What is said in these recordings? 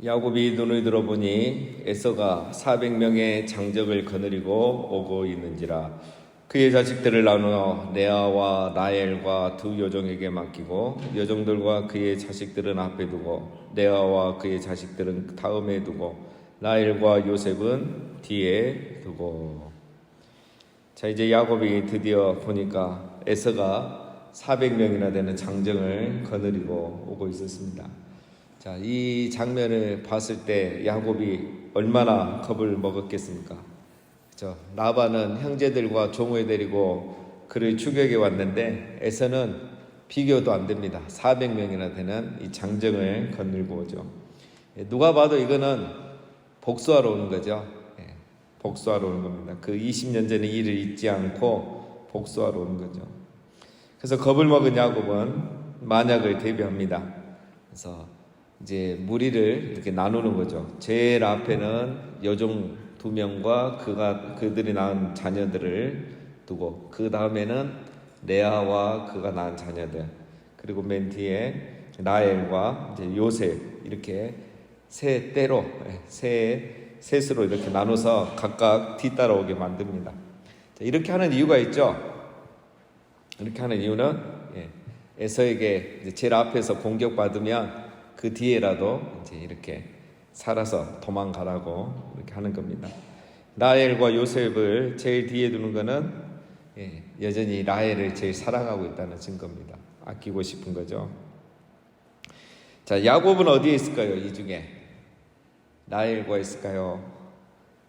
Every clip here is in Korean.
야곱이 눈을 들어보니 에서가 400명의 장적을 거느리고 오고 있는지라. 그의 자식들을 나누어 레아와 라헬과 두 여종에게 맡기고 여종들과 그의 자식들은 앞에 두고 레아와 그의 자식들은 다음에 두고 라헬과 요셉은 뒤에 두고. 자, 이제 야곱이 드디어 보니까 에서가 400명이나 되는 장정을 거느리고 오고 있었습니다. 자, 이 장면을 봤을 때 야곱이 얼마나 겁을 먹었겠습니까? 그렇죠? 라반은 형제들과 종을 데리고 그를 추격해 왔는데 에서는 비교도 안 됩니다. 400명이나 되는 이 장정을 거느리고 오죠. 누가 봐도 이거는 복수하러 오는 거죠. 복수하러 오는 겁니다. 그 20년 전의 일을 잊지 않고 복수하러 오는 거죠. 그래서 겁을 먹은 야곱은 만약을 대비합니다. 그래서 이제 무리를 이렇게 나누는 거죠. 제일 앞에는 여종 2명과 그들이 낳은 자녀들을 두고, 그 다음에는 레아와 그가 낳은 자녀들, 그리고 맨 뒤에 라헬과 이제 요셉, 이렇게 셋으로 이렇게 나눠서 각각 뒤따라오게 만듭니다. 자, 이렇게 하는 이유가 있죠. 이렇게 하는 이유는 에서에게 이제 제일 앞에서 공격받으면 그 뒤에라도 이제 이렇게 살아서 도망가라고 이렇게 하는 겁니다. 라헬과 요셉을 제일 뒤에 두는 것은 여전히 라헬을 제일 사랑하고 있다는 증거입니다. 아끼고 싶은 거죠. 자, 야곱은 어디에 있을까요? 이 중에 라헬과 있을까요?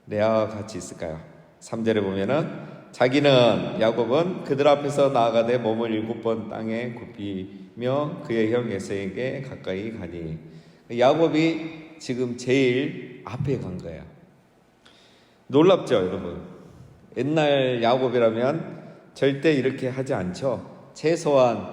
레아와 같이 있을까요? 3절에 보면은 자기는 야곱은 그들 앞에서 나아가되 몸을 7번 땅에 굽히며 그의 형 에서에게 가까이 가니. 야곱이 지금 제일 앞에 간 거예요. 놀랍죠, 여러분? 옛날 야곱이라면 절대 이렇게 하지 않죠. 최소한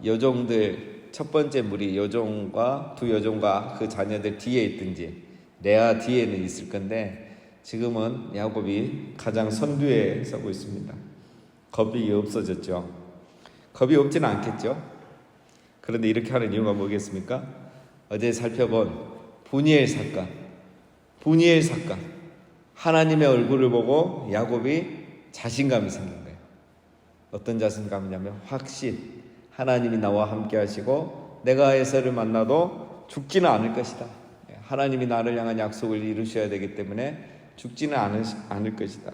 여종들, 첫 번째 무리 여종과 두 여종과 그 자녀들 뒤에 있든지 레아 뒤에는 있을 건데, 지금은 야곱이 가장 선두에 서고 있습니다. 겁이 없어졌죠. 겁이 없지는 않겠죠. 그런데 이렇게 하는 이유가 뭐겠습니까? 어제 살펴본 분이엘 사건. 하나님의 얼굴을 보고 야곱이 자신감이 생긴 거예요. 어떤 자신감이냐면 확신. 하나님이 나와 함께 하시고 내가 에서를 만나도 죽지는 않을 것이다. 하나님이 나를 향한 약속을 이루셔야 되기 때문에 죽지는 않을 것이다.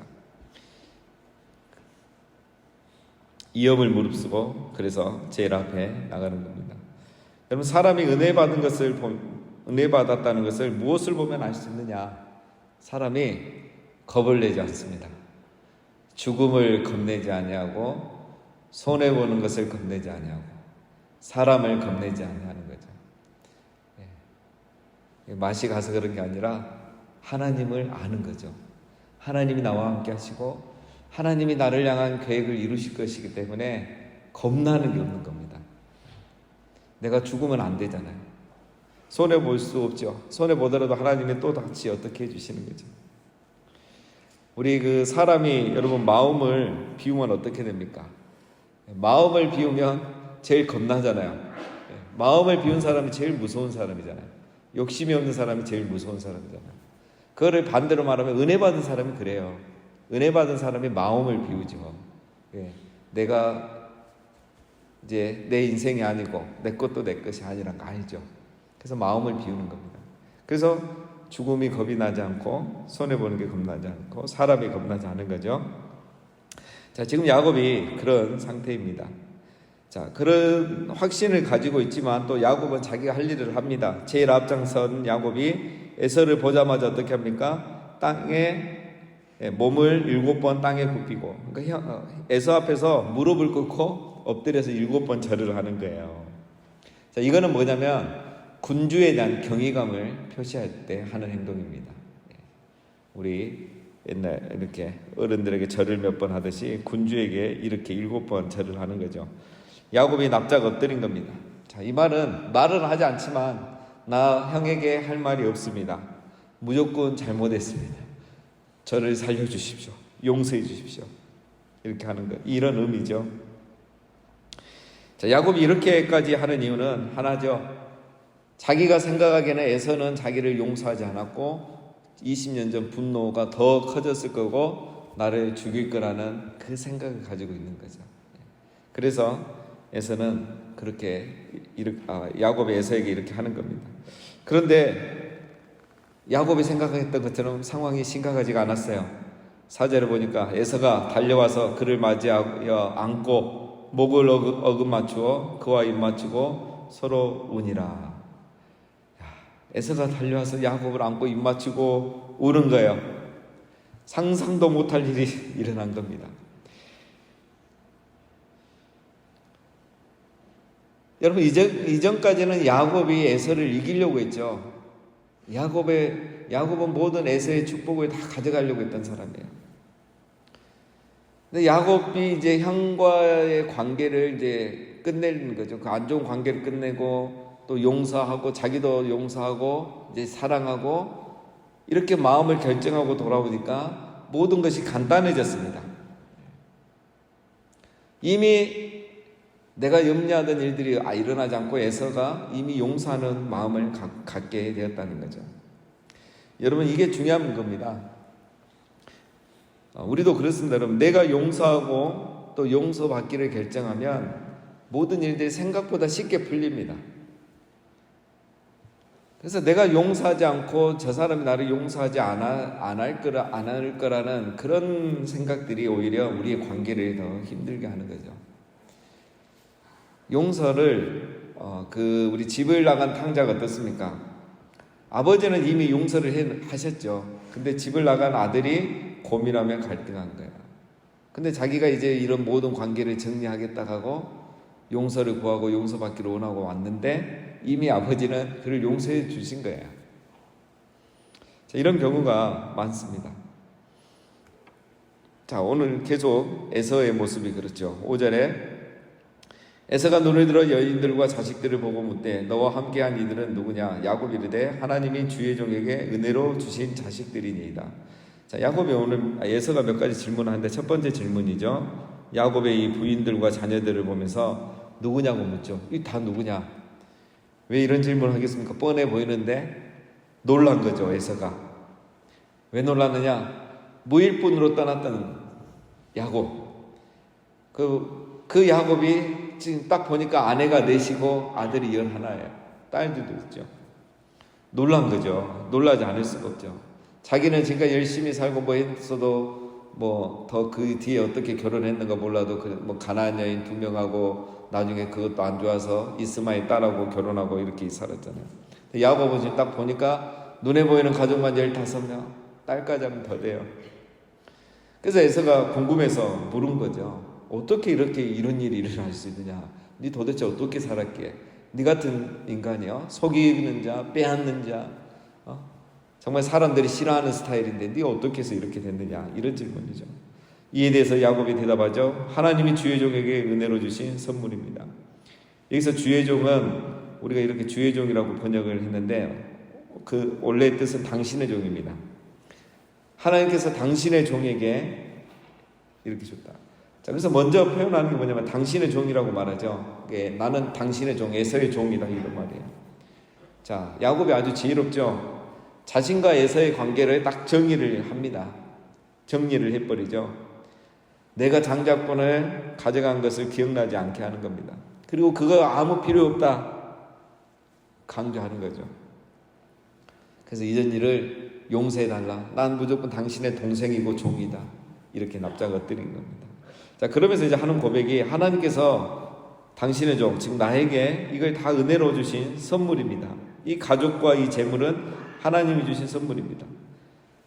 위험을 무릅쓰고 그래서 제일 앞에 나가는 겁니다. 여러분, 사람이 은혜 받았다는 것을 무엇을 보면 알 수 있느냐? 사람이 겁을 내지 않습니다. 죽음을 겁내지 아니하고 손해보는 것을 겁내지 아니하고 사람을 겁내지 아니하는 거죠. 맛이 가서 그런 게 아니라 하나님을 아는 거죠. 하나님이 나와 함께 하시고 하나님이 나를 향한 계획을 이루실 것이기 때문에 겁나는 게 없는 겁니다. 내가 죽으면 안 되잖아요. 손해볼 수 없죠. 손해보더라도 하나님이 또 같이 어떻게 해주시는 거죠. 우리 그 사람이 여러분 마음을 비우면 어떻게 됩니까? 마음을 비우면 제일 겁나잖아요. 마음을 비운 사람이 제일 무서운 사람이잖아요. 욕심이 없는 사람이 제일 무서운 사람이잖아요. 그거를 반대로 말하면 은혜 받은 사람이 그래요. 은혜 받은 사람이 마음을 비우죠. 내가 이제 내 인생이 아니고 내 것도 내 것이 아니란 거 알죠. 그래서 마음을 비우는 겁니다. 그래서 죽음이 겁이 나지 않고 손해보는 게 겁나지 않고 사람이 겁나지 않은 거죠. 자, 지금 야곱이 그런 상태입니다. 자, 그런 확신을 가지고 있지만 또 야곱은 자기가 할 일을 합니다. 제일 앞장선 야곱이 에서를 보자마자 어떻게 합니까? 땅에 몸을 7번 땅에 굽히고, 그러니까 에서 앞에서 무릎을 꿇고 엎드려서 7번 절을 하는 거예요. 자, 이거는 뭐냐면 군주에 대한 경외감을 표시할 때 하는 행동입니다. 우리 옛날 이렇게 어른들에게 절을 몇 번 하듯이 군주에게 이렇게 7번 절을 하는 거죠. 야곱이 납작 엎드린 겁니다. 자, 이 말은 하지 않지만 나 형에게 할 말이 없습니다. 무조건 잘못했습니다. 저를 살려주십시오. 용서해 주십시오. 이렇게 하는 것, 이런 의미죠. 자, 야곱이 이렇게까지 하는 이유는 하나죠. 자기가 생각하기에는 에서는 자기를 용서하지 않았고 20년 전 분노가 더 커졌을 거고 나를 죽일 거라는 그 생각을 가지고 있는 거죠. 그래서 에서는 그렇게 야곱이 에서에게 이렇게 하는 겁니다. 그런데 야곱이 생각했던 것처럼 상황이 심각하지가 않았어요. 4절을 보니까 에서가 달려와서 그를 맞이하여 안고 목을 어긋맞추어 그와 입맞추고 서로 우니라. 에서가 달려와서 야곱을 안고 입맞추고 우는 거예요. 상상도 못할 일이 일어난 겁니다. 여러분, 이전까지는 야곱이 에서를 이기려고 했죠. 야곱은 모든 에서의 축복을 다 가져가려고 했던 사람이에요. 근데 야곱이 이제 형과의 관계를 이제 끝내는 거죠. 그 안 좋은 관계를 끝내고 또 용서하고 자기도 용서하고 이제 사랑하고 이렇게 마음을 결정하고 돌아오니까 모든 것이 간단해졌습니다. 이미 내가 염려하던 일들이 일어나지 않고 에서가 이미 용서하는 마음을 갖게 되었다는 거죠. 여러분, 이게 중요한 겁니다. 우리도 그렇습니다. 여러분, 내가 용서하고 또 용서받기를 결정하면 모든 일들이 생각보다 쉽게 풀립니다. 그래서 내가 용서하지 않고 저 사람이 나를 용서하지 안 할 거라는 그런 생각들이 오히려 우리의 관계를 더 힘들게 하는 거죠. 용서를 우리 집을 나간 탕자가 어떻습니까? 아버지는 이미 용서를 하셨죠. 근데 집을 나간 아들이 고민하며 갈등한 거야. 근데 자기가 이제 이런 모든 관계를 정리하겠다 하고 용서를 구하고 용서받기를 원하고 왔는데 이미 아버지는 그를 용서해 주신 거예요. 자, 이런 경우가 많습니다. 자, 오늘 계속 에서의 모습이 그렇죠. 5절에 에서가 눈을 들어 여인들과 자식들을 보고 묻되 너와 함께한 이들은 누구냐? 야곱이 이르되 하나님이 주의 종에게 은혜로 주신 자식들이니이다. 자, 에서가 몇 가지 질문을 하는데 첫 번째 질문이죠. 야곱의 이 부인들과 자녀들을 보면서 누구냐고 묻죠. 이 다 누구냐? 왜 이런 질문을 하겠습니까? 뻔해 보이는데 놀란 거죠, 에서가. 왜 놀랐느냐? 무일푼으로 떠났던 야곱. 그 야곱이 지금 딱 보니까 아내가 넷이고 아들이 11이에요. 딸들도 있죠. 놀란 거죠. 놀라지 않을 수가 없죠. 자기는 지금까지 열심히 살고 뭐 했어도 뭐 더 그 뒤에 어떻게 결혼했는가 몰라도 뭐 가나안 여인 2명하고 나중에 그것도 안 좋아서 이스마엘 딸하고 결혼하고 이렇게 살았잖아요. 야곱은 지금 딱 보니까 눈에 보이는 가족만 15명, 딸까지 하면 더 돼요. 그래서 에서가 궁금해서 물은 거죠. 어떻게 이렇게 이런 일이 일어날 수 있느냐? 네 도대체 어떻게 살았기에? 네 같은 인간이요? 속이는 자, 빼앗는 자, 정말 사람들이 싫어하는 스타일인데 네 어떻게 해서 이렇게 됐느냐? 이런 질문이죠. 이에 대해서 야곱이 대답하죠. 하나님이 주의 종에게 은혜로 주신 선물입니다. 여기서 주의 종은 우리가 이렇게 주의 종이라고 번역을 했는데 그 원래의 뜻은 당신의 종입니다. 하나님께서 당신의 종에게 이렇게 줬다. 자, 그래서 먼저 표현하는 게 뭐냐면 당신의 종이라고 말하죠. 나는 당신의 종, 에서의 종이다 이런 말이에요. 자, 야곱이 아주 지혜롭죠. 자신과 에서의 관계를 딱 정리를 합니다. 정리를 해버리죠. 내가 장자권을 가져간 것을 기억나지 않게 하는 겁니다. 그리고 그거 아무 필요 없다 강조하는 거죠. 그래서 이전 일을 용서해달라. 난 무조건 당신의 동생이고 종이다. 이렇게 납작 엎드린 겁니다. 자, 그러면서 이제 하는 고백이 하나님께서 당신의 종, 즉 나에게 이걸 다 은혜로 주신 선물입니다. 이 가족과 이 재물은 하나님이 주신 선물입니다.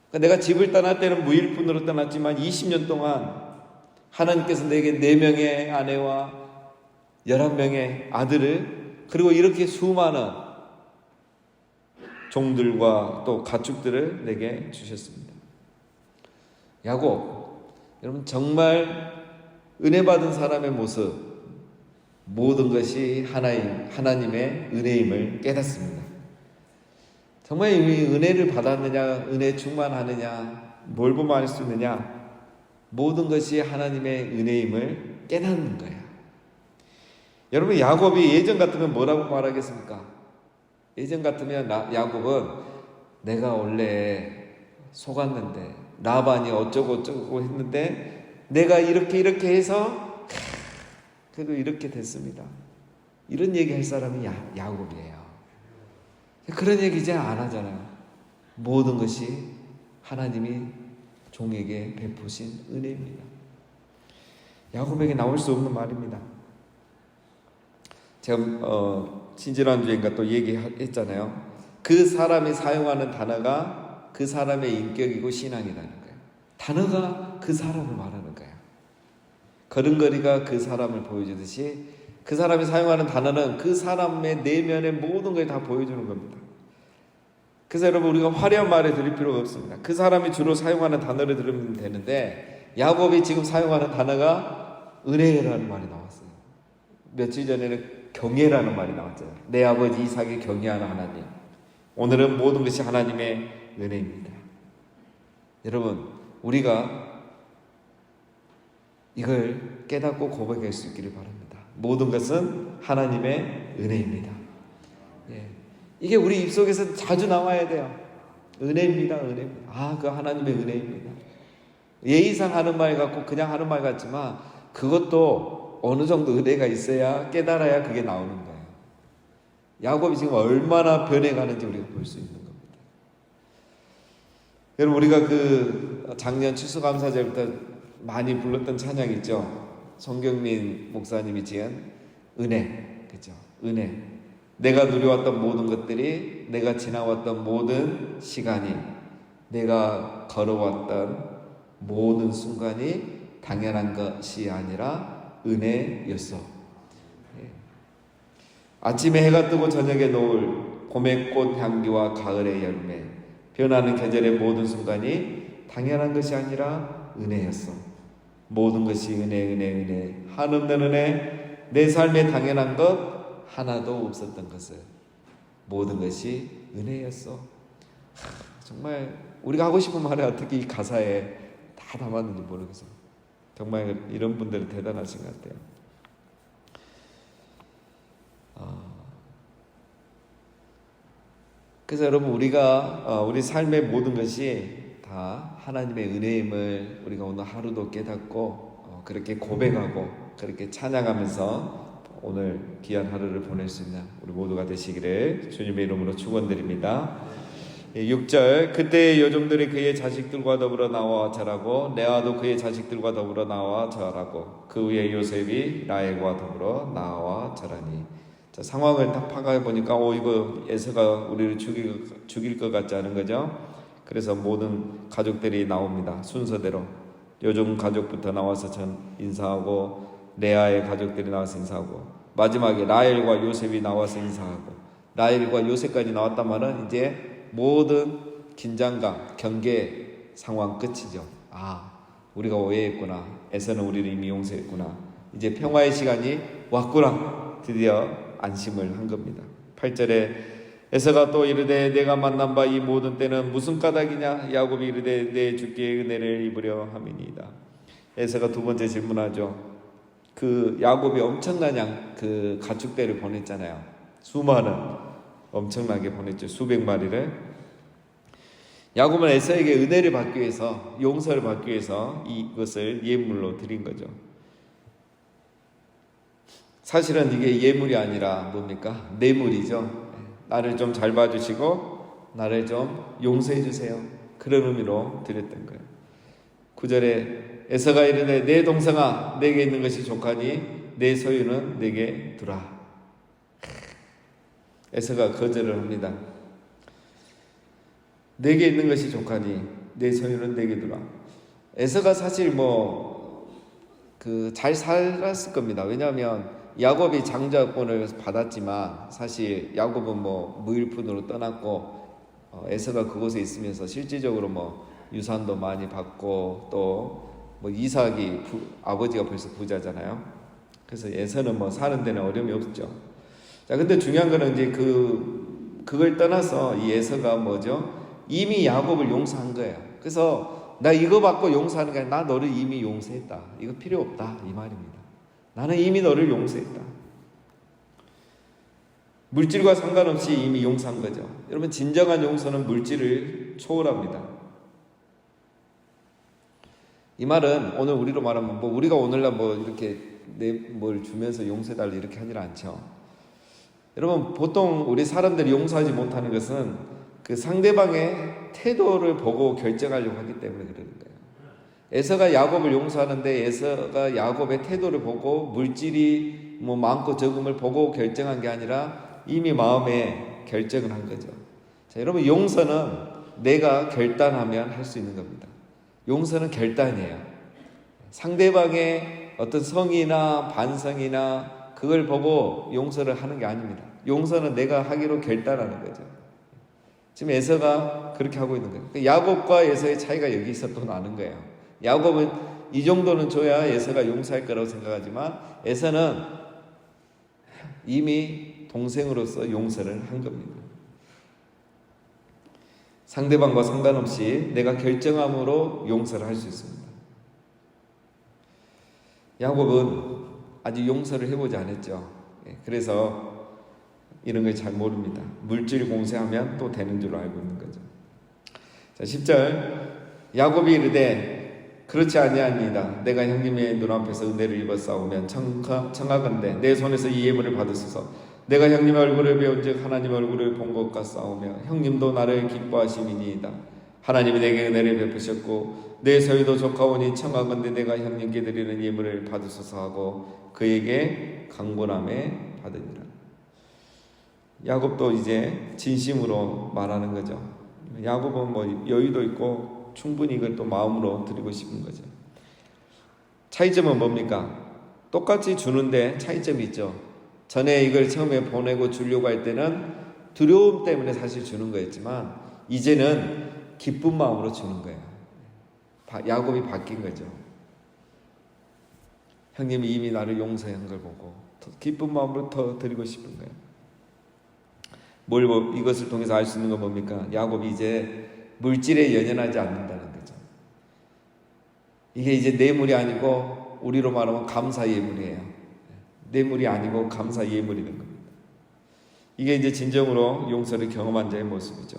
그러니까 내가 집을 떠날 때는 무일푼으로 떠났지만 20년 동안 하나님께서 내게 4명의 아내와 11명의 아들을 그리고 이렇게 수많은 종들과 또 가축들을 내게 주셨습니다. 야곱, 여러분 정말 은혜 받은 사람의 모습, 모든 것이 하나님의 은혜임을 깨닫습니다. 정말 이 은혜를 받았느냐, 은혜 충만하느냐, 뭘 보면 알 수 있느냐, 모든 것이 하나님의 은혜임을 깨닫는 거예요. 여러분 야곱이 예전 같으면 뭐라고 말하겠습니까? 예전 같으면 야곱은 내가 원래 속았는데 라반이 어쩌고 어쩌고 했는데 내가 이렇게 해서 그래도 이렇게 됐습니다. 이런 얘기 할 사람이 야곱이에요. 그런 얘기 이제 안 하잖아요. 모든 것이 하나님이 종에게 베푸신 은혜입니다. 야곱에게 나올 수 없는 말입니다. 제가 지난주인가 또 얘기했잖아요. 그 사람이 사용하는 단어가 그 사람의 인격이고 신앙이라는 거예요. 단어가 그 사람을 말하는 거예요. 걸음걸이가 그 사람을 보여주듯이 그 사람이 사용하는 단어는 그 사람의 내면의 모든 걸 다 보여주는 겁니다. 그래서 여러분 우리가 화려한 말을 들을 필요가 없습니다. 그 사람이 주로 사용하는 단어를 들으면 되는데 야곱이 지금 사용하는 단어가 은혜라는 말이 나왔어요. 며칠 전에는 경외라는 말이 나왔잖아요. 내 아버지 이삭이 경외하는 하나님. 오늘은 모든 것이 하나님의 은혜입니다. 여러분 우리가 이걸 깨닫고 고백할 수 있기를 바랍니다. 모든 것은 하나님의 은혜입니다. 이게 우리 입속에서 자주 나와야 돼요. 은혜입니다. 은혜입니다. 그 하나님의 은혜입니다. 예의상 하는 말 같고 그냥 하는 말 같지만 그것도 어느 정도 은혜가 있어야 깨달아야 그게 나오는 거예요. 야곱이 지금 얼마나 변해가는지 우리가 볼 수 있는 겁니다. 여러분 우리가 그 작년 추수감사절부터 많이 불렀던 찬양 있죠. 송경민 목사님이 지은 은혜, 그죠? 은혜. 내가 누려왔던 모든 것들이, 내가 지나왔던 모든 시간이, 내가 걸어왔던 모든 순간이 당연한 것이 아니라 은혜였어. 아침에 해가 뜨고 저녁에 노을, 봄의 꽃 향기와 가을의 열매, 변하는 계절의 모든 순간이 당연한 것이 아니라 은혜였어. 모든 것이 은혜, 한없는 은혜, 내 삶에 당연한 것 하나도 없었던 것을 모든 것이 은혜였어. 정말 우리가 하고 싶은 말을 어떻게 이 가사에 다 담았는지 모르겠어요. 정말 이런 분들은 대단하신 것 같아요. 그래서 여러분 우리가 우리 삶의 모든 것이 다 하나님의 은혜임을 우리가 오늘 하루도 깨닫고 그렇게 고백하고 그렇게 찬양하면서 오늘 귀한 하루를 보낼 수 있는 우리 모두가 되시기를 주님의 이름으로 축원드립니다. 6절 그때의 여종들이 그의 자식들과 더불어 나와 자라고 레아도 그의 자식들과 더불어 나와 자라고 그 위에 요셉이 라헬과 더불어 나와 자라니. 자, 상황을 딱 파악해 보니까 이거 에서가 우리를 죽일 것 같지 않은 거죠. 그래서 모든 가족들이 나옵니다. 순서대로 여종 가족부터 나와서 전 인사하고 레아의 가족들이 나와서 인사하고 마지막에 라헬과 요셉이 나와서 인사하고 라헬과 요셉까지 나왔단 말은 이제 모든 긴장감, 경계 상황 끝이죠. 우리가 오해했구나. 에서는 우리를 이미 용서했구나. 이제 평화의 시간이 왔구나. 드디어 안심을 한 겁니다. 8절에 에서가 또 이르되 내가 만난 바 이 모든 때는 무슨 까닭이냐. 야곱이 이르되 내 주께 은혜를 입으려 함이니이다. 에서가 두 번째 질문하죠. 그 야곱이 엄청난 그 가축대를 보냈잖아요. 수많은 엄청나게 보냈죠. 수백 마리를. 야곱은 에서에게 은혜를 받기 위해서 용서를 받기 위해서 이것을 예물로 드린 거죠. 사실은 이게 예물이 아니라 뭡니까? 뇌물이죠. 나를 좀 잘 봐주시고 나를 좀 용서해 주세요. 그런 의미로 드렸던 거예요. 9절에 에서가 이르되 내 동생아 내게 있는 것이 족하니 내 소유는 내게 두라. 에서가 거절을 합니다. 내게 있는 것이 족하니 내 소유는 내게 두라. 에서가 사실 잘 살았을 겁니다. 왜냐하면 야곱이 장자권을 받았지만 사실 야곱은 무일푼으로 떠났고 에서가 그곳에 있으면서 실질적으로 유산도 많이 받고 또 이삭이 아버지가 벌써 부자잖아요. 그래서 에서는 사는 데는 어려움이 없죠. 자, 근데 중요한 거는 이제 그걸 떠나서 이 에서가 뭐죠? 이미 야곱을 용서한 거예요. 그래서 나 이거 받고 용서하는 게 아니라 나 너를 이미 용서했다. 이거 필요 없다 이 말입니다. 나는 이미 너를 용서했다. 물질과 상관없이 이미 용서한 거죠. 여러분, 진정한 용서는 물질을 초월합니다. 이 말은 오늘 우리로 말하면 우리가 오늘날 이렇게 뭘 주면서 용서해달라 이렇게 하질 않죠. 여러분, 보통 우리 사람들이 용서하지 못하는 것은 그 상대방의 태도를 보고 결정하려고 하기 때문에 그러는 거예요. 에서가 야곱을 용서하는데 에서가 야곱의 태도를 보고 물질이 많고 적음을 보고 결정한 게 아니라 이미 마음에 결정을 한 거죠. 자, 여러분, 용서는 내가 결단하면 할 수 있는 겁니다. 용서는 결단이에요. 상대방의 어떤 성이나 반성이나 그걸 보고 용서를 하는 게 아닙니다. 용서는 내가 하기로 결단하는 거죠. 지금 에서가 그렇게 하고 있는 거예요. 야곱과 에서의 차이가 여기서 또 나는 거예요. 야곱은 이 정도는 줘야 에서가 용서할 거라고 생각하지만 에서는 이미 동생으로서 용서를 한 겁니다. 상대방과 상관없이 내가 결정함으로 용서를 할 수 있습니다. 야곱은 아직 용서를 해보지 않았죠. 그래서 이런 걸 잘 모릅니다. 물질 공세하면 또 되는 줄 알고 있는 거죠. 자, 10절 야곱이 이르되 그렇지 아니하니이다. 내가 형님의 눈앞에서 은혜를 입어 싸우면 청하건대 내 손에서 이 예물을 받으소서. 내가 형님의 얼굴을 배운즉 하나님의 얼굴을 본 것과 싸우며 형님도 나를 기뻐하심이니이다. 하나님이 내게 은혜를 베푸셨고 내 소유도 조카오니 청하건대 내가 형님께 드리는 예물을 받으소서 하고 그에게 강권함에 받으니라. 야곱도 이제 진심으로 말하는 거죠. 야곱은 여유도 있고 충분히 이걸 또 마음으로 드리고 싶은 거죠. 차이점은 뭡니까? 똑같이 주는데 차이점이 있죠. 전에 이걸 처음에 보내고 주려고 할 때는 두려움 때문에 사실 주는 거였지만 이제는 기쁜 마음으로 주는 거예요. 야곱이 바뀐 거죠. 형님이 이미 나를 용서한 걸 보고 더 기쁜 마음으로 더 드리고 싶은 거예요. 이것을 통해서 알 수 있는 건 뭡니까? 야곱이 이제 물질에 연연하지 않는다는 거죠. 이게 이제 뇌물이 아니고 우리로 말하면 감사 예물이에요. 뇌물이 아니고 감사 예물이 된 겁니다. 이게 이제 진정으로 용서를 경험한 자의 모습이죠.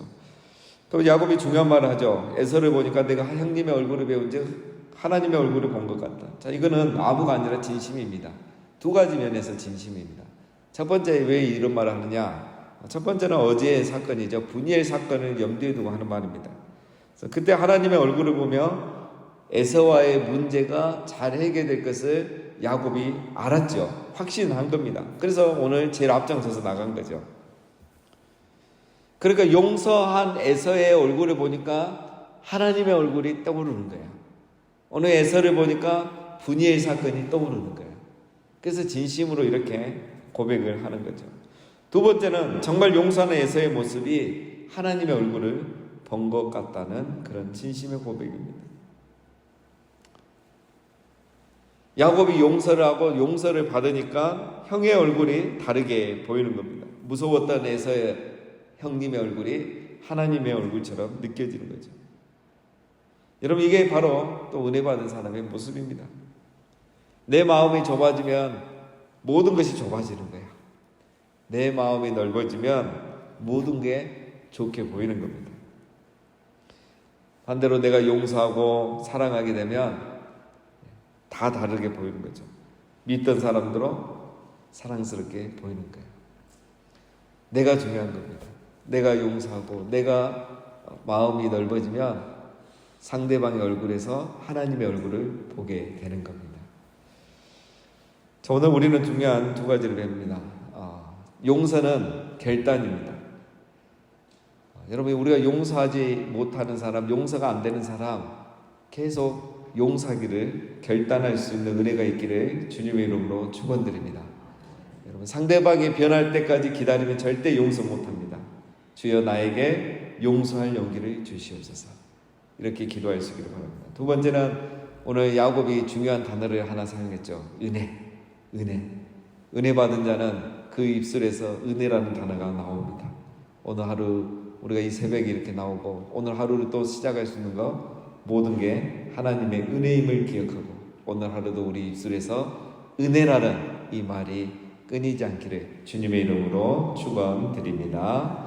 또 야곱이 중요한 말을 하죠. 에서를 보니까 내가 형님의 얼굴을 배운즉 하나님의 얼굴을 본 것 같다. 자, 이거는 아부가 아니라 진심입니다. 두 가지 면에서 진심입니다. 첫 번째, 왜 이런 말을 하느냐? 첫 번째는 어제의 사건이죠. 분이엘 사건을 염두에 두고 하는 말입니다. 그래서 그때 하나님의 얼굴을 보며 에서와의 문제가 잘 해결될 것을 야곱이 알았죠. 확신한 겁니다. 그래서 오늘 제일 앞장서서 나간 거죠. 그러니까 용서한 에서의 얼굴을 보니까 하나님의 얼굴이 떠오르는 거예요. 오늘 에서를 보니까 분이엘 사건이 떠오르는 거예요. 그래서 진심으로 이렇게 고백을 하는 거죠. 두 번째는 정말 용서하는 에서의 모습이 하나님의 얼굴을 본 것 같다는 그런 진심의 고백입니다. 야곱이 용서를 하고 용서를 받으니까 형의 얼굴이 다르게 보이는 겁니다. 무서웠던 에서의 형님의 얼굴이 하나님의 얼굴처럼 느껴지는 거죠. 여러분, 이게 바로 또 은혜 받은 사람의 모습입니다. 내 마음이 좁아지면 모든 것이 좁아지는 거예요. 내 마음이 넓어지면 모든 게 좋게 보이는 겁니다. 반대로 내가 용서하고 사랑하게 되면 다 다르게 보이는 거죠. 믿던 사람들로 사랑스럽게 보이는 거예요. 내가 중요한 겁니다. 내가 용서하고 내가 마음이 넓어지면 상대방의 얼굴에서 하나님의 얼굴을 보게 되는 겁니다. 자, 오늘 우리는 중요한 두 가지를 배웁니다. 용서는 결단입니다. 여러분, 우리가 용서하지 못하는 사람, 용서가 안 되는 사람 계속 용서하기를 결단할 수 있는 은혜가 있기를 주님의 이름으로 축원드립니다. 여러분, 상대방이 변할 때까지 기다리면 절대 용서 못합니다. 주여 나에게 용서할 용기를 주시옵소서. 이렇게 기도할 수 있기를 바랍니다. 두 번째는 오늘 야곱이 중요한 단어를 하나 사용했죠. 은혜 받은 자는 그 입술에서 은혜라는 단어가 나옵니다. 오늘 하루 우리가 이 새벽에 이렇게 나오고 오늘 하루를 또 시작할 수 있는 것 모든 게 하나님의 은혜임을 기억하고 오늘 하루도 우리 입술에서 은혜라는 이 말이 끊이지 않기를 주님의 이름으로 축원드립니다.